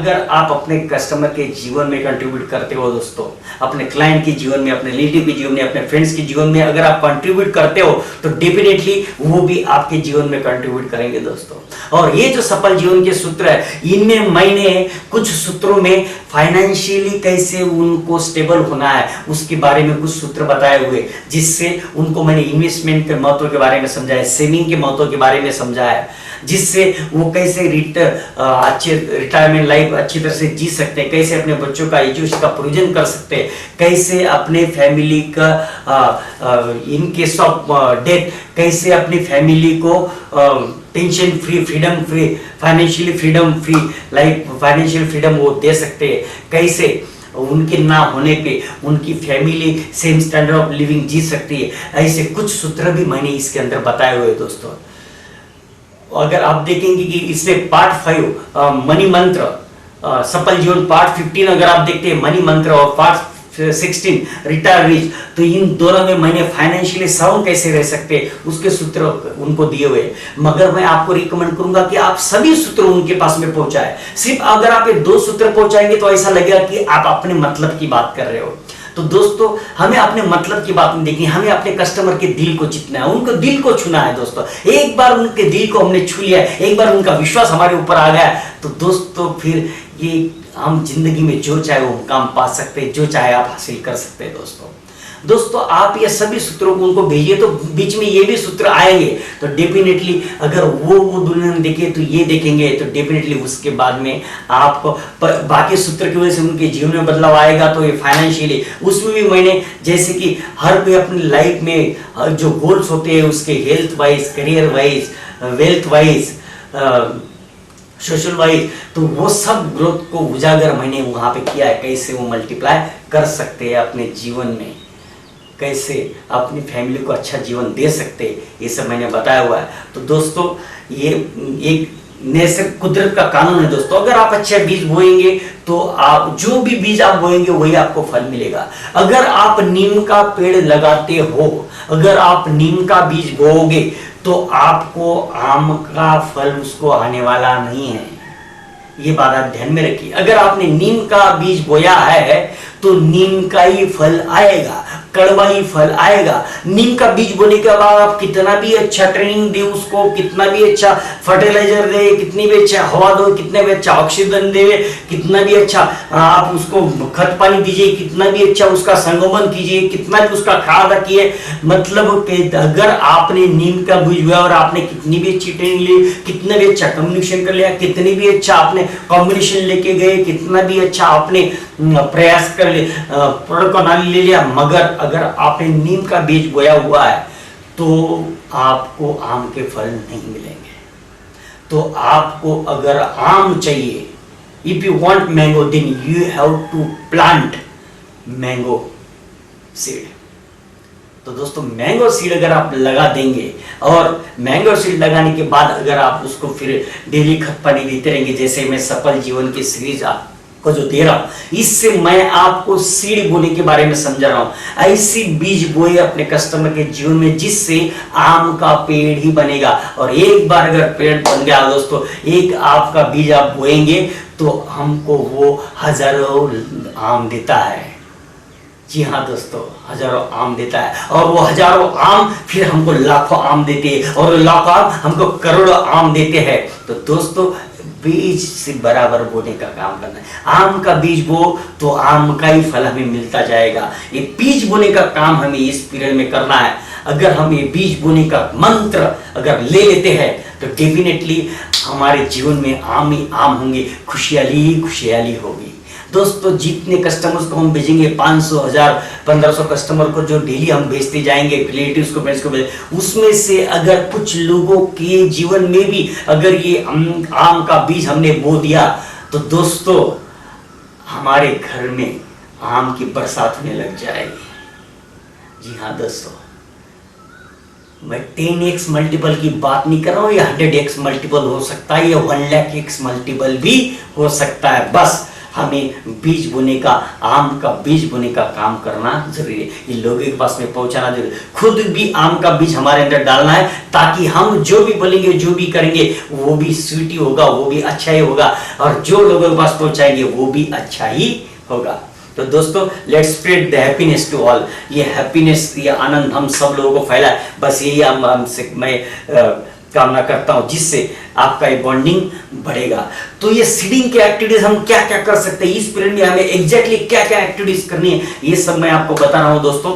अगर आप अपने कस्टमर के जीवन में कंट्रीब्यूट करते हो दोस्तों, अपने क्लाइंट के जीवन में, अपने रिलेटिव के जीवन में, अपने फ्रेंड्स के जीवन में अगर आप कंट्रीब्यूट करते हो तो डेफिनेटली वो भी आपके जीवन में कंट्रीब्यूट करेंगे दोस्तों। और ये जो सफल जीवन के सूत्र है, इनमें मैंने कुछ सूत्रों में फाइनेंशियली कैसे उनको स्टेबल होना है उसके बारे में कुछ सूत्र बताए हुए, जिससे उनको मैंने इन्वेस्टमेंट के महत्व के बारे में समझाया, सेविंग के महत्व के बारे में समझाया, जिससे वो कैसे अच्छे रिटायरमेंट लाइफ अच्छी तरह से जी सकते हैं, कैसे अपने बच्चों का एजुकेशन का प्रोविजन कर सकते हैं, कैसे अपने फैमिली का इन केस ऑफ डेथ कैसे अपनी फैमिली को tension free, freedom free, financially freedom free life, financial freedom वो दे सकते हैं, कैसे उनके ना होने पे उनकी family same standard of living जी सकती है। ऐसे कुछ सूत्र भी मैंने इसके अंदर बताए हुए दोस्तों। अगर आप देखेंगे कि इसमें पार्ट 5 मनी मंत्र, सफल जीवन पार्ट 15 अगर आप देखते हैं मनी मंत्र, और पार्ट 16 रिटायर रिच, तो इन दोनों में मैंने फाइनेंशियली साउंड कैसे रह सकते हैं उसके सूत्र उनको दिए हुए। मगर मैं आपको रिकमेंड करूंगा कि आप सभी सूत्र उनके पास में पहुंचाए। सिर्फ अगर आप ये 2 सूत्र पहुंचाएंगे तो ऐसा लगेगा कि आप अपने मतलब की बात कर रहे हो। तो दोस्तों हमें अपने मतलब की बात नहीं देखनी, हमें अपने कस्टमर के दिल को जीतना है, उनको दिल को छूना है दोस्तों। एक बार उनके दिल को हमने छू लिया, एक बार उनका विश्वास हमारे ऊपर आ गया, तो दोस्तों फिर ये हम जिंदगी में जो चाहे वो काम पा सकते हैं, जो चाहे आप हासिल कर सकते हैं दोस्तों। आप ये सभी सूत्रों को उनको भेजिए, तो बीच में ये भी सूत्र आएंगे, तो डेफिनेटली अगर वो दुनिया में देखे तो ये देखेंगे, तो डेफिनेटली उसके बाद में आपको बाकी सूत्र की वजह से उनके जीवन में बदलाव आएगा। तो ये फाइनेंशियली उसमें भी मैंने जैसे कि हर कोई अपनी लाइफ में जो गोल्स होते हैं उसके health wise, career wise, wealth wise, social wise, तो वो सब ग्रोथ को उजागर मैंने वहां पे किया है, कैसे वो मल्टीप्लाई कर सकते हैं अपने जीवन में, कैसे अपनी फैमिली को अच्छा जीवन दे सकते हैं, ये सब मैंने बताया हुआ है। तो दोस्तों ये एक नेचर, कुदरत का कानून है दोस्तों। अगर आप अच्छे बीज बोएंगे तो आप जो भी बीज आप बोएंगे वही आपको फल मिलेगा। अगर आप नीम का पेड़ लगाते हो, अगर आप नीम का बीज बोओगे तो आपको आम का फल उसको आने वाला नहीं है, ये बात आप ध्यान में रखिए। अगर आपने नीम का बीज बोया है तो नीम का ही फल आएगा, कड़वा ही फल आएगा। नीम का बीज बोने के बाद आप कितना भी अच्छा ट्रेनिंग दे उसको, कितना भी अच्छा फर्टिलाइजर दे, कितनी भी अच्छा हवा दो, कितने भी अच्छा ऑक्सीजन दे, कितना भी अच्छा आप उसको खत पानी दीजिए, कितना भी अच्छा उसका संगोपन कीजिए, कितना भी उसका खाद रखिए, मतलब अगर आपने नीम का बीज बोया और आपने कितनी भी अच्छी ट्रेनिंग ली, कितना भी अच्छा कम्युनिकेशन कर लिया, कितनी भी अच्छा आपने कॉम्बिनेशन लेके गए, कितना भी अच्छा आपने प्रयास कर प्रोडक्ट का नाम ले लिया, मगर अगर आपने नीम का बीज बोया हुआ है तो आपको आम के फल नहीं मिलेंगे। तो आपको अगर आम चाहिए, if you want mango then you have to plant mango seed. तो दोस्तों मैंगो सीड अगर आप लगा देंगे, और मैंगो सीड लगाने के बाद अगर आप उसको फिर डेली खत पानी देते रहेंगे, जैसे मैं सफल जीवन की सीरीज को जो दे रहा हूं, इससे मैं आपको सीड बोने के बारे में समझा रहा हूं। ऐसी बीज बोए अपने कस्टमर के जीवन में जिससे आम का पेड़ ही बनेगा। और एक बार अगर पेड़ बन गया दोस्तों, एक आपका बीज आप बोएंगे तो हमको वो हजारों आम देता है। जी हाँ दोस्तों, हजारों आम देता है, और वो हजारों आम फिर हमको लाखों आम देते हैं, और लाखों आम हमको करोड़ों आम देते हैं। तो दोस्तों बीज से बराबर बोने का काम करना है। आम का बीज बो तो आम का ही फल हमें मिलता जाएगा। ये बीज बोने का काम हमें इस पीरियड में करना है। अगर हम ये बीज बोने का मंत्र अगर ले लेते हैं तो डेफिनेटली हमारे जीवन में आम ही आम होंगे, खुशहाली ही खुशहाली होगी। दोस्तों जितने कस्टमर्स को हम भेजेंगे, 500, 1000, 1500 कस्टमर को जो डेली हम भेजते जाएंगे, रिलेटिव्स को भेज, उसमें से अगर कुछ लोगों के जीवन में भी अगर ये आम का बीज हमने बो दिया तो दोस्तों हमारे घर में आम की बरसात होने लग जाएगी। जी हाँ दोस्तों, मैं 10x मल्टीपल की बात नहीं कर रहा हूँ, ये 100x मल्टीपल हो सकता है, ये 1 लाख x मल्टीपल भी हो सकता है। बस हमें बीज बोने का, आम का बीज बोने का काम करना जरूरी है। ये लोगों के पास में पहुंचाना जरूरी है। खुद भी आम का बीज हमारे अंदर डालना है, ताकि हम जो भी बोलेंगे, जो भी करेंगे, वो भी स्वीट ही होगा, वो भी अच्छा ही होगा, और जो लोगों के पास पहुंचाएंगे वो भी अच्छा ही होगा। तो दोस्तों, let's spread the happiness to all. ये हैप्पीनेस, ये आनंद हम सब लोगों को फैलाए, बस यही हमसे मैं कामना करता हूं, जिससे आपका ये बॉन्डिंग बढ़ेगा। तो ये सीडिंग के एक्टिविटीज हम क्या क्या कर सकते हैं, इस पीरियड में हमें एग्जैक्टली क्या क्या एक्टिविटीज करनी है, ये सब मैं आपको बता रहा हूं दोस्तों।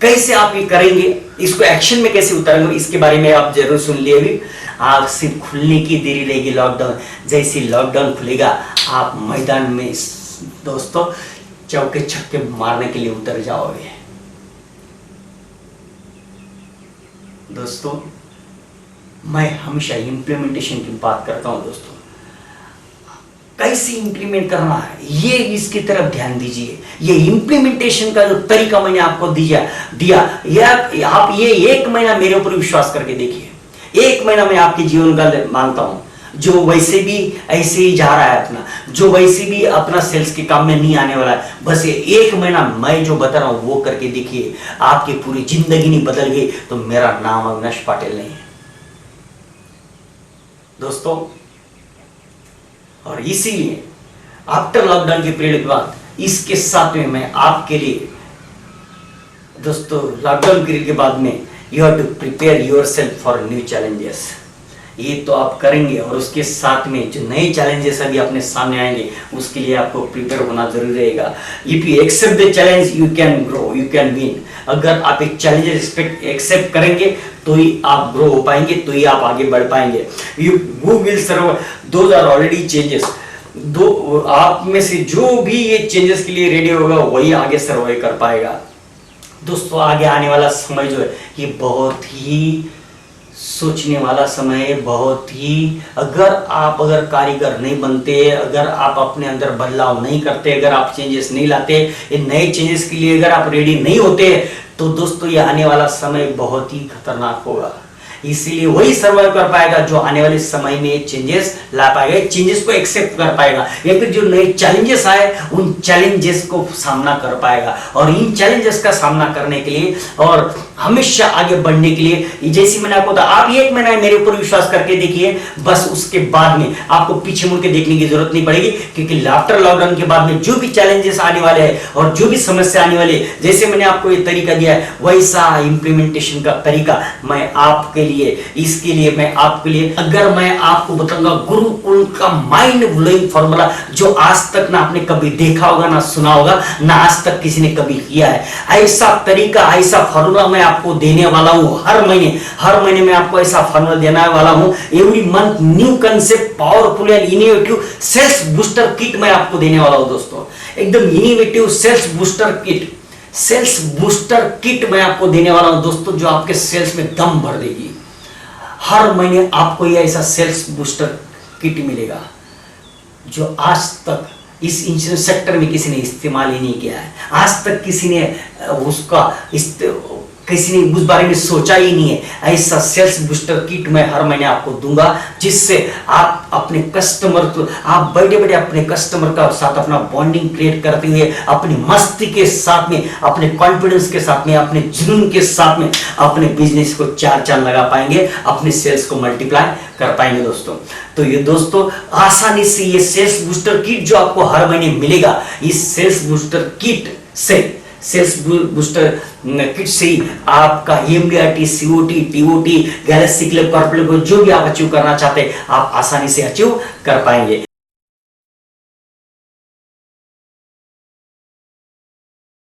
कैसे आप ये करेंगे, इसको एक्शन में कैसे उतारेंगे, इसके बारे में आप जरूर सुन लिए भी। आप सिर्फ खुलने की देरी रहेगी लॉकडाउन, जैसे लॉकडाउन खुलेगा आप मैदान में दोस्तों चौके छक्के मारने के लिए उतर जाओगे। दोस्तों, मैं हमेशा इंप्लीमेंटेशन की बात करता हूं दोस्तों। कैसे इंप्लीमेंट करना है, ये इसकी तरफ ध्यान दीजिए। ये इंप्लीमेंटेशन का जो तरीका मैंने आपको दिया आप ये 1 महीना मेरे ऊपर विश्वास करके देखिए। 1 महीना मैं आपके जीवन का मानता हूं, जो वैसे भी ऐसे ही जा रहा है अपना, जो वैसे भी अपना सेल्स के काम में नहीं आने वाला है, बस ये 1 महीना मैं जो बता रहा हूं वो करके देखिए, आपकी पूरी जिंदगी नहीं बदल गई तो मेरा नाम अविनाश पाटिल नहीं है दोस्तों। और इसीलिए आफ्टर लॉकडाउन के पीरियड के बाद, इसके साथ में मैं आपके लिए दोस्तों, लॉकडाउन पीरियड के बाद में you have to prepare yourself for new challenges. ये तो आप करेंगे, और उसके साथ में जो नए चैलेंजेस अभी अपने सामने आएंगे, उसके लिए आपको प्रिपेयर होना जरूरी रहेगा। If you accept the challenge, you can grow, you can win. अगर आप एक चैलेंज एक्सेप्ट करेंगे तो ही आप ग्रो हो पाएंगे, तो ही आप आगे बढ़ पाएंगे। You will serve, those are already changes. दो आप में से जो भी ये चेंजेस के लिए रेडी होगा, वही आगे सर्वाइव कर पाएगा। दोस्तों, आगे आने वाला समय जो है ये बहुत ही सोचने वाला समय है, बहुत ही। अगर कारीगर नहीं बनते, अगर आप अपने अंदर बदलाव नहीं करते, अगर आप चेंजेस नहीं लाते, ये नए चेंजेस के लिए अगर आप रेडी नहीं होते, तो दोस्तों ये आने वाला समय बहुत ही खतरनाक होगा। इसीलिए वही सर्वाइव कर पाएगा जो आने वाले समय में चेंजेस ला पाएगा, चेंजेस को एक्सेप्ट कर पाएगा, या फिर जो नए चैलेंजेस आए उन चैलेंजेस को सामना कर पाएगा। और इन चैलेंजेस का सामना करने के लिए और हमेशा आगे बढ़ने के लिए, जैसे मैंने आपको बताया, आप 1 महीना मेरे ऊपर विश्वास करके देखिए, बस उसके बाद में आपको पीछे मुड़ के देखने की जरूरत नहीं पड़ेगी, क्योंकि आफ्टर लॉकडाउन के बाद में जो भी चैलेंजेस आने वाले हैं और जो भी समस्या आने वाली है, जैसे मैंने आपको ये तरीका दिया है, वैसा इंप्लीमेंटेशन का तरीका मैं आपके लिए, इसके लिए मैं आपके लिए, अगर मैं आपको बताऊंगा गुरुकुल का माइंड ब्लोइंग फॉर्मूला, जो आज तक ना आपने कभी देखा होगा, ना सुना होगा, ना आज तक किसी ने कभी किया है, ऐसा तरीका, ऐसा फॉर्मूला मैं आपको देने वाला हूं। हर महीने मैं आपको ऐसा फॉर्मूला देने वाला हूं। Every month new concept, powerful and innovative sales booster kit मैं आपको देने वाला हूं दोस्तों। एकदम इनोवेटिव सेल्स बूस्टर किट मैं आपको देने वाला हूं दोस्तों, जो आपके सेल्स में दम भर देगी। हर महीने आपको यह ऐसा सेल्स बूस्टर किट मिलेगा, जो आज तक इस इंश्योरेंस सेक्टर में किसी ने इस्तेमाल ही नहीं किया है। आज तक किसी ने उस बारे में सोचा ही नहीं है। ऐसा सेल्स बूस्टर किट मैं हर महीने आपको दूंगा, जिससे आप अपने कस्टमर को, आप बड़े अपने कस्टमर का साथ अपना बॉन्डिंग क्रिएट करते हुए, अपनी मस्ती के साथ में, अपने कॉन्फिडेंस के साथ में, अपने जुनून के साथ में अपने बिजनेस को 4 चांद लगा पाएंगे, अपने सेल्स को मल्टीप्लाई कर पाएंगे दोस्तों। तो ये दोस्तों, आसानी से ये सेल्स बूस्टर किट जो आपको हर महीने मिलेगा, इस सेल्स बूस्टर किट से ही आपका MDRT, COT, TOT, Galaxy club, corporate, जो भी आप अचीव करना चाहते हैं, आप आसानी से अचीव कर पाएंगे।